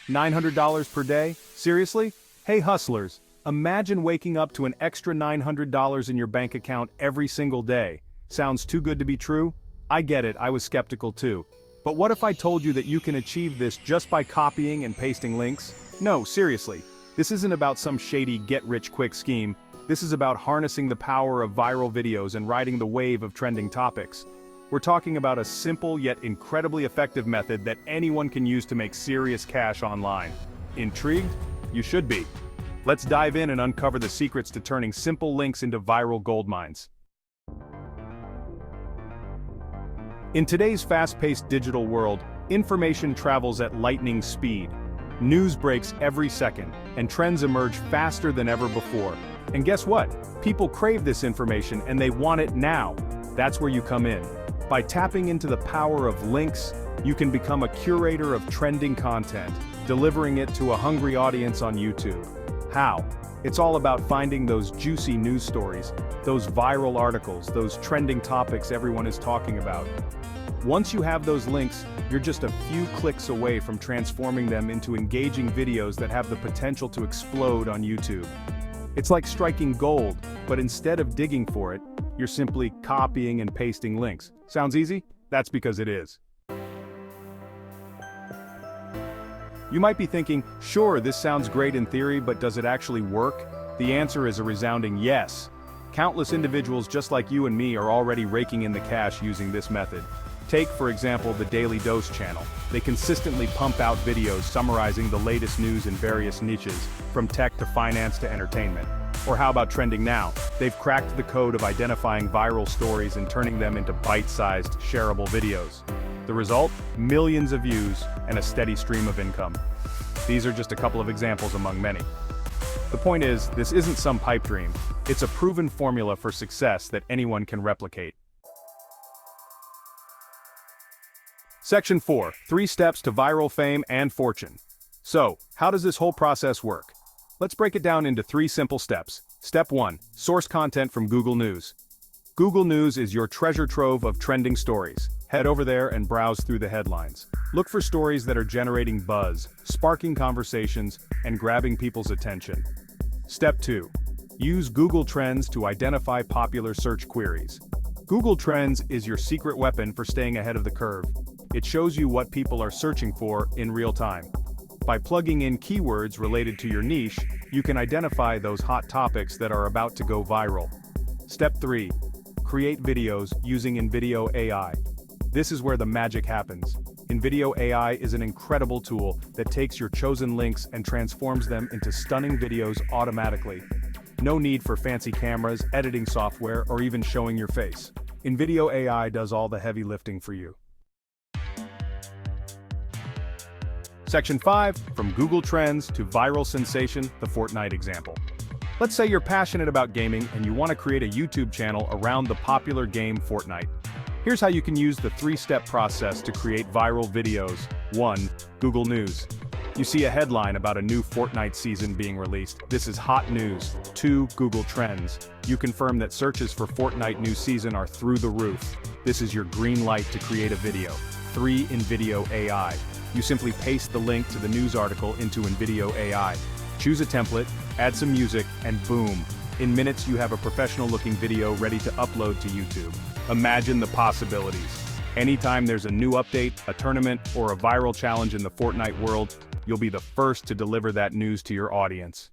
$900 per day? Seriously? Hey hustlers, imagine waking up to an extra $900 in your bank account every single day. Sounds too good to be true? I get it, I was skeptical too. But what if I told you that you can achieve this just by copying and pasting links? No, seriously. This isn't about some shady get-rich-quick scheme. This is about harnessing the power of viral videos and riding the wave of trending topics. We're talking about a simple yet incredibly effective method that anyone can use to make serious cash online. Intrigued? You should be. Let's dive in and uncover the secrets to turning simple links into viral goldmines. In today's fast-paced digital world, information travels at lightning speed. News breaks every second, and trends emerge faster than ever before. And guess what? People crave this information and they want it now. That's where you come in. By tapping into the power of links, you can become a curator of trending content, delivering it to a hungry audience on YouTube. How? It's all about finding those juicy news stories, those viral articles, those trending topics everyone is talking about. Once you have those links, you're just a few clicks away from transforming them into engaging videos that have the potential to explode on YouTube. It's like striking gold, but instead of digging for it, you're simply copying and pasting links. Sounds easy? That's because it is. You might be thinking, sure, this sounds great in theory, but does it actually work? The answer is a resounding yes. Countless individuals just like you and me are already raking in the cash using this method. Take, for example, the Daily Dose channel. They consistently pump out videos summarizing the latest news in various niches, from tech to finance to entertainment. Or how about Trending Now? They've cracked the code of identifying viral stories and turning them into bite-sized, shareable videos. The result? Millions of views and a steady stream of income. These are just a couple of examples among many. The point is, this isn't some pipe dream. It's a proven formula for success that anyone can replicate. Section 4. 3 steps to viral fame and fortune. So, how does this whole process work? Let's break it down into 3 simple steps. Step 1. Source content from Google News. Google News is your treasure trove of trending stories. Head over there and browse through the headlines. Look for stories that are generating buzz, sparking conversations, and grabbing people's attention. Step 2. Use Google Trends to identify popular search queries. Google Trends is your secret weapon for staying ahead of the curve. It shows you what people are searching for in real time. By plugging in keywords related to your niche, you can identify those hot topics that are about to go viral. Step 3. Create videos using InVideo AI. This is where the magic happens. InVideo AI is an incredible tool that takes your chosen links and transforms them into stunning videos automatically. No need for fancy cameras, editing software, or even showing your face. InVideo AI does all the heavy lifting for you. Section 5, from Google Trends to viral sensation, the Fortnite example. Let's say you're passionate about gaming and you want to create a YouTube channel around the popular game Fortnite. Here's how you can use the 3-step process to create viral videos. 1. Google News. You see a headline about a new Fortnite season being released. This is hot news. 2. Google Trends. You confirm that searches for Fortnite new season are through the roof. This is your green light to create a video. 3. InVideo AI. You simply paste the link to the news article into InVideo AI. Choose a template, add some music, and boom. In minutes you have a professional-looking video ready to upload to YouTube. Imagine the possibilities. Anytime there's a new update, a tournament, or a viral challenge in the Fortnite world, you'll be the first to deliver that news to your audience.